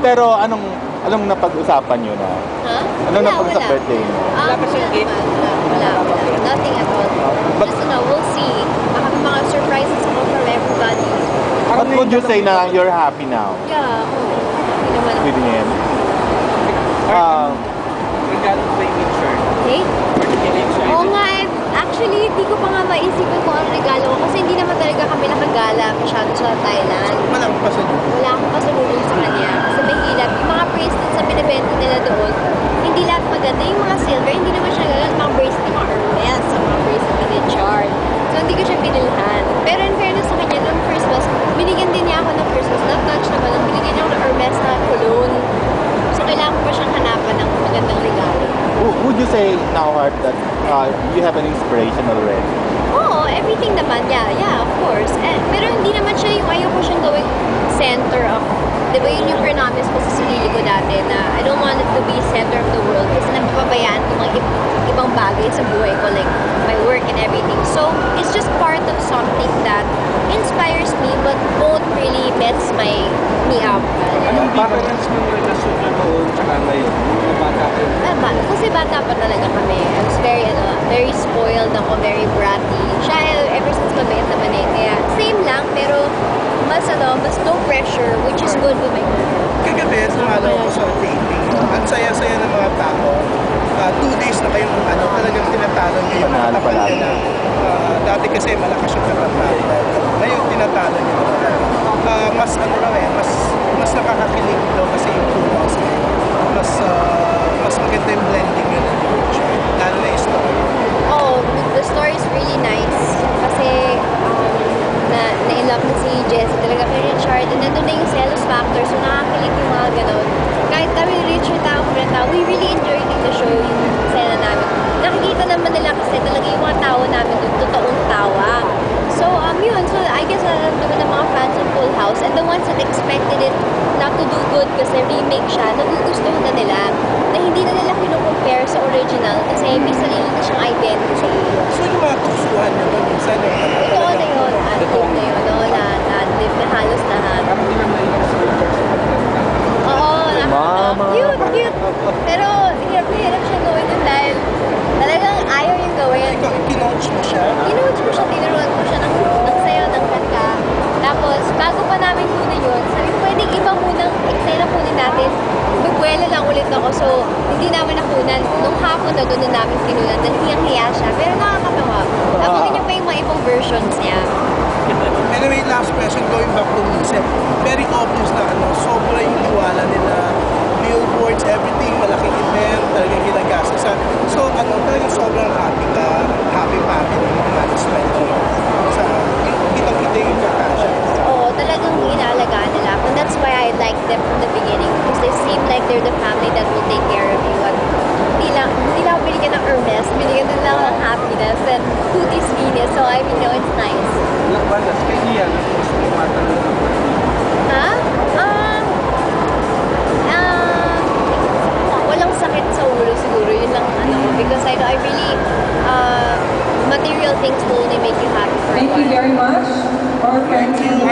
Pero anong napag-usapan nyo na? Ha? Anong napag-usap birthday mo? Wala pa siyang gift? Wala. Nothing at all. Just we'll see. Baka may mga surprises ako from everybody. What would you say na you're happy now? Yeah, happy naman ako. With him? Regalo ba yung shirt? Okay? Oo nga, actually, hindi ko pa nga maisipan kung ano regalo ko kasi hindi naman talaga kami nakagala masyado sa Thailand. Wala akong pasalubong. Wala akong pasalubong sa kanya. Sa mahilap, yung mga bracelets na binibenta nila doon, hindi lahat maganda. Yung mga silver, hindi naman siya gano'n. Mga bracelet, yung mga Hermes, mga bracelet ni Chard. So, hindi ko siya binilhan. Pero in fairness sa kanya, noong Christmas, binigyan din niya ako ng Christmas. Not-touch naman lang, binigyan niya ako ng Hermes na cologne. So, kailangan ko pa siyang hanapan ng magandang regalo. Would you say now, Heart, that you have an inspiration already? Oo, everything naman. Yeah, of course. Pero hindi naman siya yung ayaw ko siyang gawing center of, di ba yun yung promise ko sa sarili ko dati na I don't want it to be center of the world kasi napapabayaan ko mga ibang bagay sa buhay ko, like my work and everything. So, it's just part of something that inspires me but won't really mess me up. Anong difference ng relasyon na noon tsaka ngayon? Mga bata kayo? Kasi bata pa talaga kami. I was very spoiled ako, very bratty. Siya, ever since mabait naman eh. Kaya, same lang, pero mas no pressure, which is good with my career. Kagabi, sumalo ako sa dating. Ang saya-saya ng mga tao. 2 days na kayong talagang tinatalo niyo yung mga tapat niya na dati kasi malakas yung katapatan. Ngayon, tinatalo niyo. Mas mas nakakakilig daw kasi yung tuwas. Mas maganda yung blending yun. Lalo na yung story. Oh, the story is really nice. Kasi, na-in-love na si Jessie talaga kay Richard. And nandun na yung jealous factor. So, nakakilig yung mga ganon. Kahit kami, Richard, we really enjoyed the show, yung sena namin. Nakikita naman nila kasi talaga yung mga tawa namin doon, totoong tawa. So, yun. So, I guess naman ng mga fans of Full House and the ones that expected it not to do good kasi remake siya, nagugustuhan na nila na hindi na nila kinukompare sa original kasi may sarili na siyang identity. So, yung mga kusuhan nyo doon, minsan Totoo na yun. Ad-lib na yun. Ad-lib na halos lahat. Oo, cute. Pero, hirap siya gawin yun dahil talagang ayaw yung gawin. Ikaw, kinoach mo siya? Kinoach ko siya, tinuruan ko siya ng sayo, ng kanta. Tapos, bago pa namin kunin yun, sabi ko, pwedeng iba munang eksena kunin natin. Bubuela lang ulit ako, so hindi namin nakunan. Nung hapon na doon namin kinunan, dahil hiyang-hiya siya. Pero nakakatawa. Abangan niyo pa yung mga ibang versions niya. Anyway, last question, going back to music. Very obvious na sobra yung iwala nila. Billboards, everything, malaking event, talagang ginagastosan. So, talagang sobrang happy family, mga management. Sa, kitang-kita yung importansya. Oo, talagang inaalagaan nila ako. And that's why I liked them from the beginning. Because they seem like they're the family that will take care of you. At hindi lang ako binigyan ng Hermes, binigyan din lang ng happiness and Cooties Venus. So, I mean, it's nice. Lakbanas, kay Ian, gusto mo matanong ng Ha? Walang sakit sa ulo siguro. Yun lang because I really material things will only make you happy for a while. Thank you very much. Our friends in the